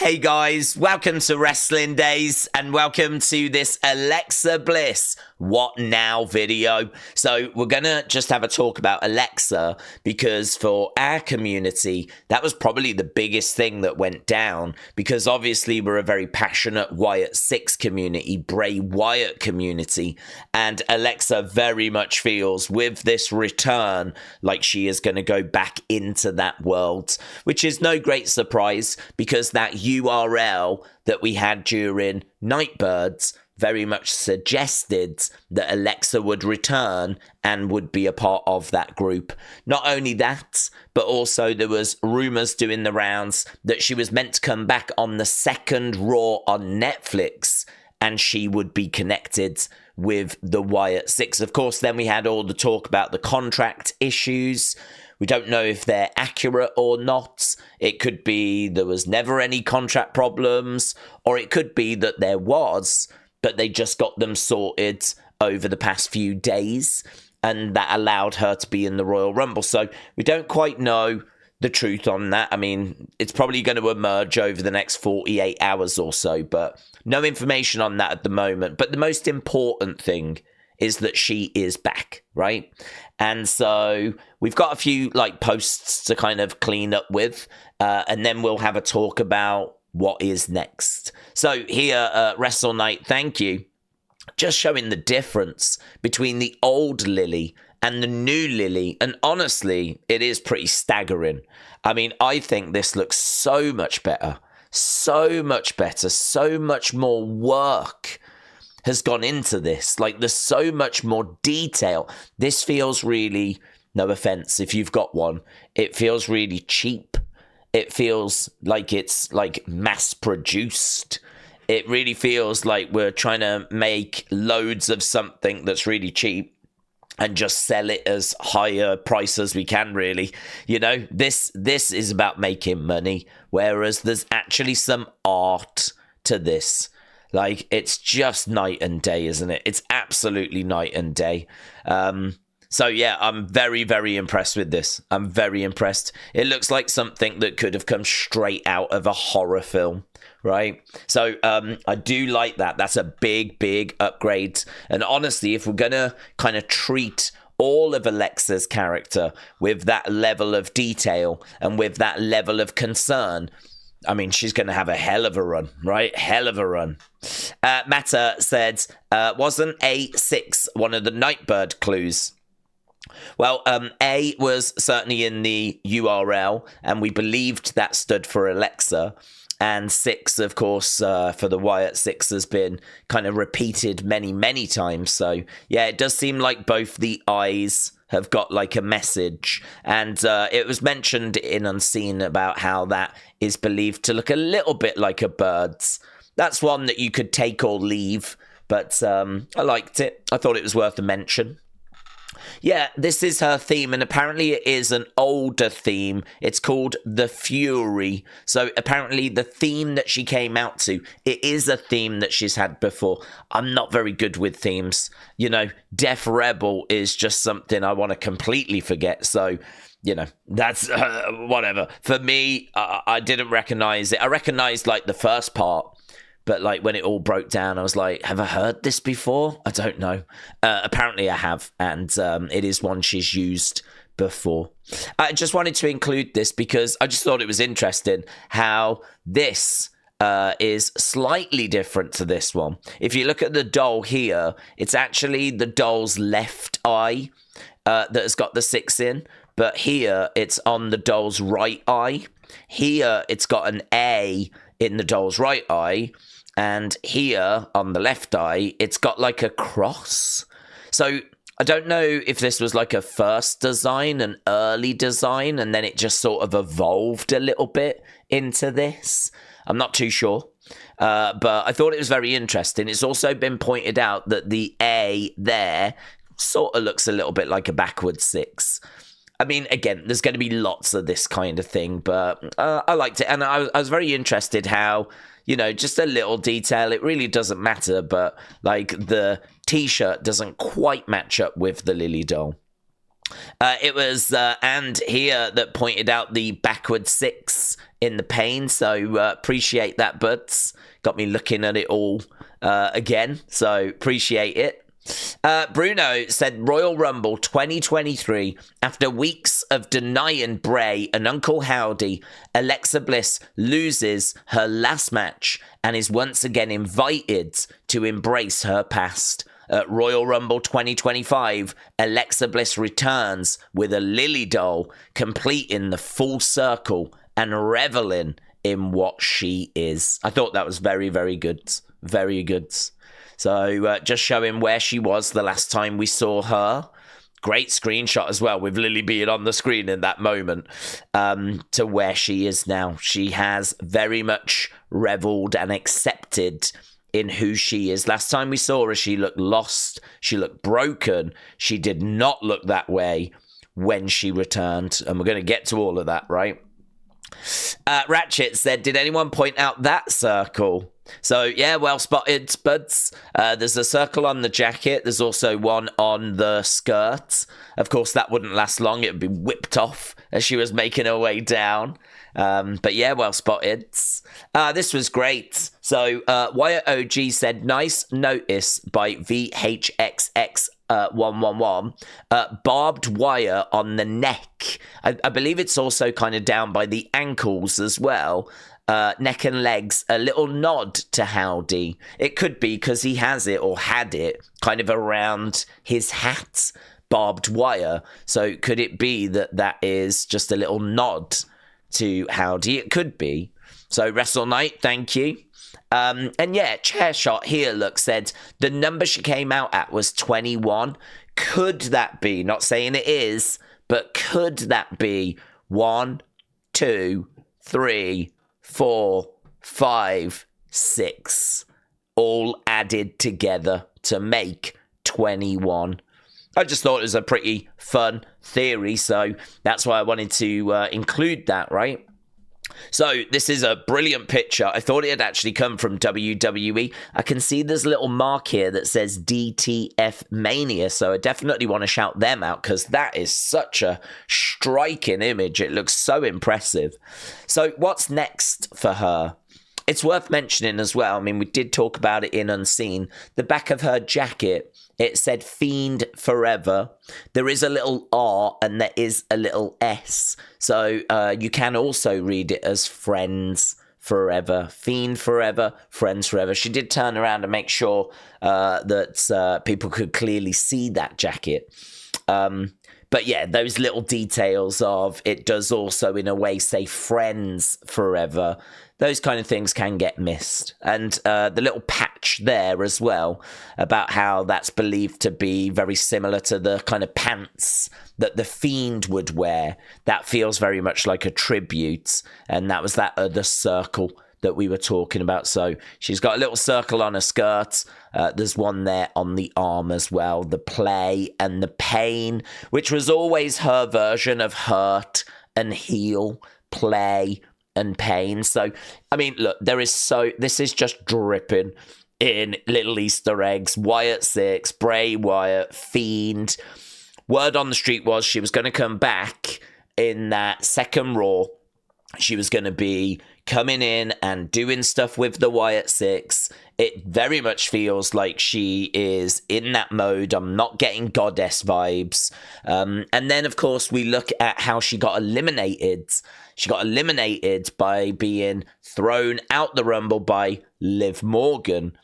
Hey guys, welcome to Wrestling Daze and welcome to this Alexa Bliss What Now video. So we're going to just have a talk about Alexa because for our community, that was probably the biggest thing that went down because obviously we're a very passionate Wyatt Sicks community, Bray Wyatt community, and Alexa very much feels with this return like she is going to go back into that world, which is no great surprise because that URL that we had during Nightbirds very much suggested that Alexa would return and would be a part of that group. Not only that, but also there was rumours doing the rounds that she was meant to come back on the second Raw on Netflix and she would be connected with the Wyatt Sicks. Of course, then we had all the talk about the contract issues. We don't know if they're accurate or not. It could be there was never any contract problems, or it could be that there was, but they just got them sorted over the past few days, and that allowed her to be in the Royal Rumble. So we don't quite know the truth on that. I mean, it's probably going to emerge over the next 48 hours or so, but no information on that at the moment. But the most important thing is that she is back, right? And so we've got a few posts to kind of clean up with, and then we'll have a talk about what is next. So here, Wrestle Night, thank you. Just showing the difference between the old Lily and the new Lily. And honestly, it is pretty staggering. I mean, I think this looks so much better, so much better, so much more work has gone into this. Like, there's so much more detail. This feels really, no offense if you've got one, it feels really cheap. It feels like it's like mass produced. It really feels like we're trying to make loads of something that's really cheap and just sell it as higher price as we can, really. You know, this is about making money, whereas there's actually some art to this. Like, it's just night and day, isn't it? It's absolutely night and day. So, yeah, I'm very, very impressed with this. I'm very impressed. It looks like something that could have come straight out of a horror film, right? So, I do like that. That's a big, big upgrade. And honestly, if we're going to kind of treat all of Alexa's character with that level of detail and with that level of concern, I mean, she's going to have a hell of a run, right? Hell of a run. Matta said, wasn't A6 one of the Nightbird clues? Well, A was certainly in the URL, and we believed that stood for Alexa. And 6, of course, for the Wyatt Sicks has been kind of repeated many, many times. So, yeah, it does seem like both the eyes have got like a message, and it was mentioned in Unseen about how that is believed to look a little bit like a bird's. That's one that you could take or leave, but I liked it. I thought it was worth a mention. Yeah, this is her theme, and apparently it is an older theme. It's called The Fury. So apparently the theme that she came out to, it is a theme that she's had before. I'm not very good with themes. You know, Death Rebel is just something I want to completely forget. So, you know, that's whatever. For me, I didn't recognize it. I recognized like the first part. But, like, when it all broke down, I was like, have I heard this before? I don't know. Apparently I have, and it is one she's used before. I just wanted to include this because I just thought it was interesting how this is slightly different to this one. If you look at the doll here, it's actually the doll's left eye that has got the 6 in. But here, it's on the doll's right eye. Here, it's got an A in the doll's right eye. And here on the left eye, it's got like a cross. So I don't know if this was like a first design, an early design, and then it just sort of evolved a little bit into this. I'm not too sure. But I thought it was very interesting. It's also been pointed out that the A there sort of looks a little bit like a backwards 6. I mean, again, there's going to be lots of this kind of thing, but I liked it. And I was very interested how, you know, just a little detail. It really doesn't matter, but like the T-shirt doesn't quite match up with the Lily doll. It was and here that pointed out the backward six in the pain, so appreciate that, buds. Got me looking at it all again, so appreciate it. Bruno said Royal Rumble 2023. After weeks of denying Bray and Uncle Howdy, Alexa Bliss loses her last match and is once again invited to embrace her past. At Royal Rumble 2025, Alexa Bliss returns with a Lily doll, completing the full circle and reveling in what she is. I thought that was very, very good. Very good. So just showing where she was the last time we saw her. Great screenshot as well, with Lily being on the screen in that moment, to where she is now. She has very much reveled and accepted in who she is. Last time we saw her, she looked lost. She looked broken. She did not look that way when she returned. And we're going to get to all of that, right? Ratchet said, did anyone point out that circle? So, yeah, well spotted, buds. There's a circle on the jacket. There's also one on the skirt. Of course, that wouldn't last long. It would be whipped off as she was making her way down. But, yeah, well spotted. This was great. So, Wyatt OG said, nice notice by VHXX 111, barbed wire on the neck. I believe it's also kind of down by the ankles as well. Neck and legs, a little nod to Howdy. It could be because he has it or had it kind of around his hat, barbed wire. So could it be that that is just a little nod to Howdy? It could be. So Wrestle Night, thank you. And yeah, chair shot here, look, said the number she came out at was 21. Could that be, not saying it is, but could that be 1, 2, 3, 4, 5, 6, all added together to make 21? I just thought it was a pretty fun theory, so that's why I wanted to include that, right? So this is a brilliant picture. I thought it had actually come from WWE. I can see there's a little mark here that says DTF Mania, so I definitely want to shout them out because that is such a striking image. It looks so impressive. So what's next for her? It's worth mentioning as well, I mean, we did talk about it in Unseen. The back of her jacket, it said Fiend Forever. There is a little R and there is a little S. So you can also read it as Friends Forever. Fiend Forever, Friends Forever. She did turn around and make sure that people could clearly see that jacket. But yeah, those little details of it does also in a way say Friends Forever. Those kind of things can get missed. And the little patch there as well about how that's believed to be very similar to the kind of pants that the Fiend would wear. That feels very much like a tribute. And that was that other circle that we were talking about. So she's got a little circle on her skirt. There's one there on the arm as well. The play and the pain, which was always her version of hurt and heal, play and pain. So, I mean, look, this is just dripping in little Easter eggs. Wyatt Sicks, Bray Wyatt, Fiend. Word on the street was she was going to come back in that second Raw. She was going to be coming in and doing stuff with the Wyatt Sicks. It very much feels like she is in that mode. I'm not getting goddess vibes. And then, of course, we look at how she got eliminated. She got eliminated by being thrown out the Rumble by Liv Morgan.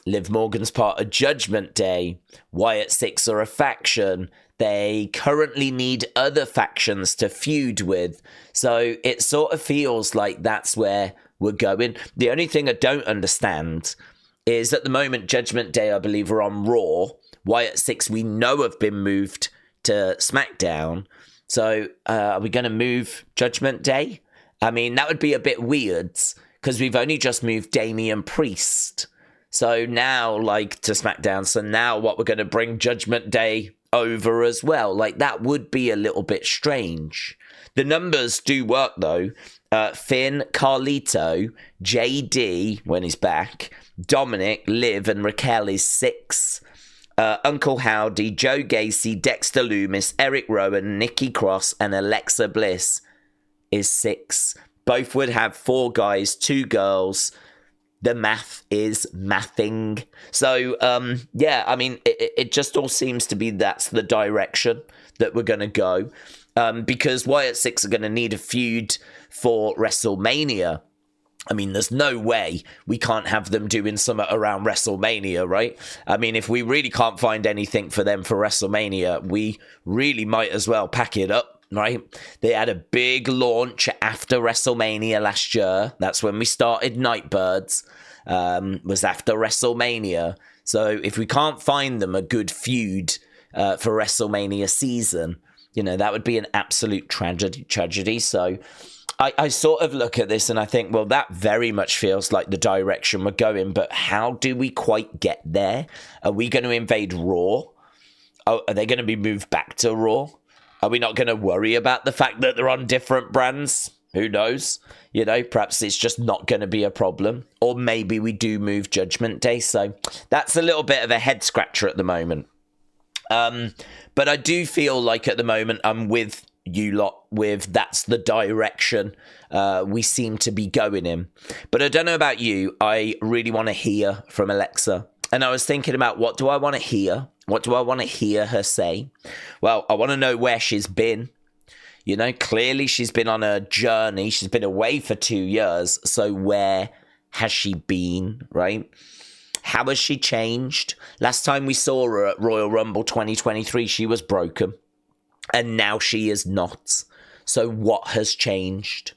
Liv Morgan's part of Judgment Day. Wyatt Sicks are a faction. They currently need other factions to feud with. So it sort of feels like that's where we're going. The only thing I don't understand is at the moment, Judgment Day, I believe, are on Raw. Wyatt Sicks, we know, have been moved to SmackDown. So are we going to move Judgment Day? I mean, that would be a bit weird because we've only just moved Damian Priest. So now, like, to SmackDown. So now what, we're going to bring Judgment Day over as well? Like, that would be a little bit strange. The numbers do work, though. Finn, Carlito, JD, when he's back, Dominic, Liv, and Raquel is 6. Uncle Howdy, Joe Gacy, Dexter Loomis, Eric Rowan, Nikki Cross, and Alexa Bliss is 6. Both would have 4 guys, 2 girls. The math is mathing. So, yeah, I mean, it just all seems to be that's the direction that we're going to go. Because Wyatt Sicks are going to need a feud for WrestleMania. I mean, there's no way we can't have them doing something around WrestleMania, right? I mean, if we really can't find anything for them for WrestleMania, we really might as well pack it up, right? They had a big launch after WrestleMania last year. That's when we started Nightbirds, was after WrestleMania. So if we can't find them a good feud for WrestleMania season, you know, that would be an absolute tragedy. So I sort of look at this and I think, well, that very much feels like the direction we're going, but how do we quite get there? Are we going to invade Raw? Oh, are they going to be moved back to Raw? Are we not going to worry about the fact that they're on different brands? Who knows? You know, perhaps it's just not going to be a problem. Or maybe we do move Judgment Day. So that's a little bit of a head scratcher at the moment. But I do feel like at the moment I'm with you lot with that's the direction we seem to be going in. But I don't know about you. I really want to hear from Alexa. And I was thinking about what do I want to hear? What do I want to hear her say? Well, I want to know where she's been. You know, clearly she's been on a journey. She's been away for 2 years. So where has she been, right? How has she changed? Last time we saw her at Royal Rumble 2023, she was broken. And now she is not. So what has changed?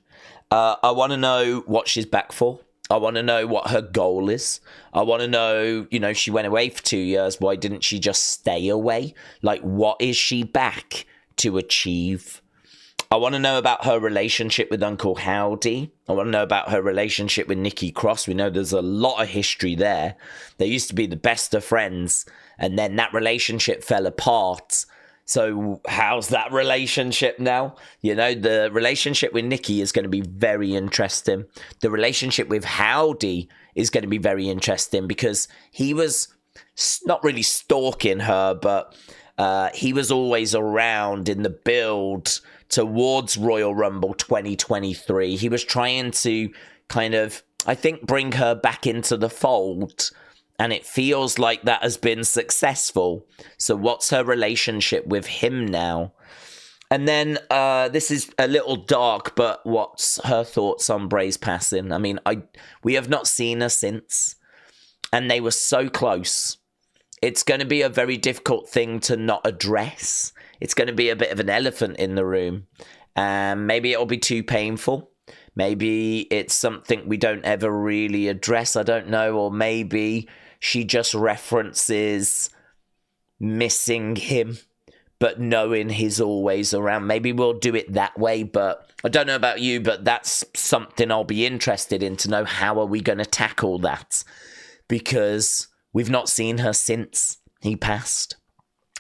I want to know what she's back for. I want to know what her goal is. I want to know, you know, she went away for 2 years. Why didn't she just stay away? Like, what is she back to achieve? I want to know about her relationship with Uncle Howdy. I want to know about her relationship with Nikki Cross. We know there's a lot of history there. They used to be the best of friends, and then that relationship fell apart. So how's that relationship now? You know, the relationship with Nikki is going to be very interesting. The relationship with Howdy is going to be very interesting because he was not really stalking her, but he was always around in the build towards Royal Rumble 2023. He was trying to kind of, I think, bring her back into the fold. And it feels like that has been successful. So what's her relationship with him now? And then this is a little dark, but what's her thoughts on Bray's passing? I mean, we have not seen her since. And they were so close. It's going to be a very difficult thing to not address. It's going to be a bit of an elephant in the room. Maybe it'll be too painful. Maybe it's something we don't ever really address. I don't know. Or maybe she just references missing him, but knowing he's always around. Maybe we'll do it that way, but I don't know about you, but that's something I'll be interested in to know how are we going to tackle that, because we've not seen her since he passed.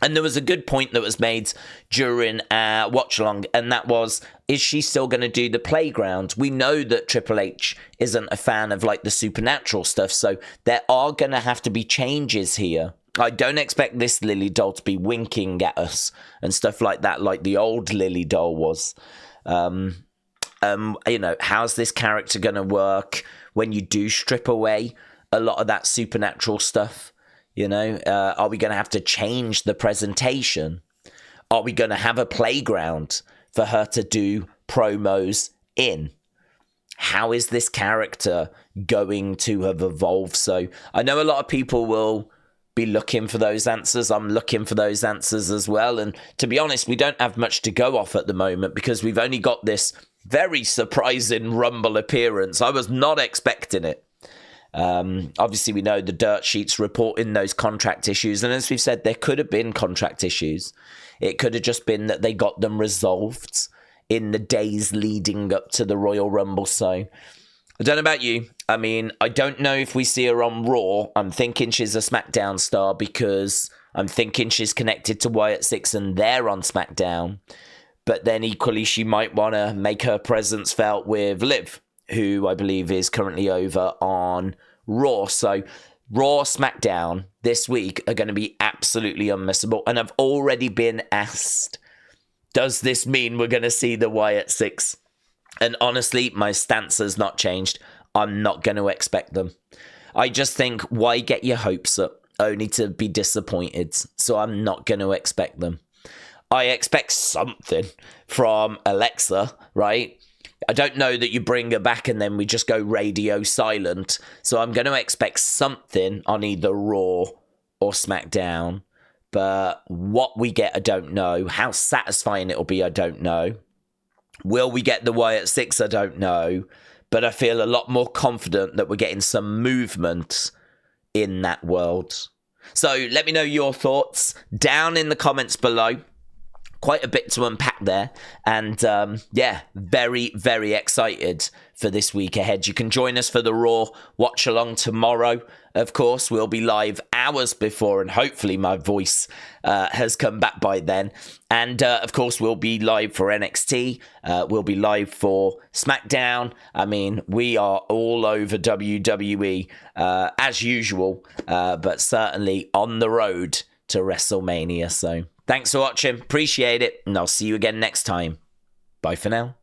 And there was a good point that was made during our watch-along, and that was, is she still going to do the playground? We know that Triple H isn't a fan of, like, the supernatural stuff, so there are going to have to be changes here. I don't expect this Lily doll to be winking at us and stuff like that, like the old Lily doll was. You know, how's this character going to work when you do strip away a lot of that supernatural stuff? You know, are we going to have to change the presentation? Are we going to have a playground for her to do promos in? How is this character going to have evolved? So I know a lot of people will be looking for those answers. I'm looking for those answers as well. And to be honest, we don't have much to go off at the moment because we've only got this very surprising Rumble appearance. I was not expecting it. Obviously we know the dirt sheets reporting those contract issues, and as we've said, there could have been contract issues. It could have just been that they got them resolved in the days leading up to the Royal Rumble. So I don't know about you. I mean, I don't know if we see her on Raw. I'm thinking she's a SmackDown star because I'm thinking she's connected to Wyatt Sicks and they're on SmackDown. But then equally she might want to make her presence felt with Liv, who I believe is currently over on Raw. So Raw, SmackDown this week are going to be absolutely absolutely unmissable. And I've already been asked, does this mean we're going to see the Wyatt Sicks? And honestly, my stance has not changed. I'm not going to expect them. I just think, why get your hopes up only to be disappointed? So I'm not going to expect them. I expect something from Alexa, right? I don't know that you bring her back and then we just go radio silent. So I'm going to expect something on either Raw or SmackDown. But what we get, I don't know. How satisfying it'll be, I don't know. Will we get the Wyatt Sicks? I don't know. But I feel a lot more confident that we're getting some movement in that world. So let me know your thoughts down in the comments below. Quite a bit to unpack there. And yeah, very, very excited for this week ahead. You can join us for the Raw watch along tomorrow. Of course, we'll be live hours before, and hopefully my voice has come back by then. And of course, we'll be live for NXT. We'll be live for SmackDown. I mean, we are all over WWE as usual, but certainly on the road to WrestleMania. So thanks for watching. Appreciate it. And I'll see you again next time. Bye for now.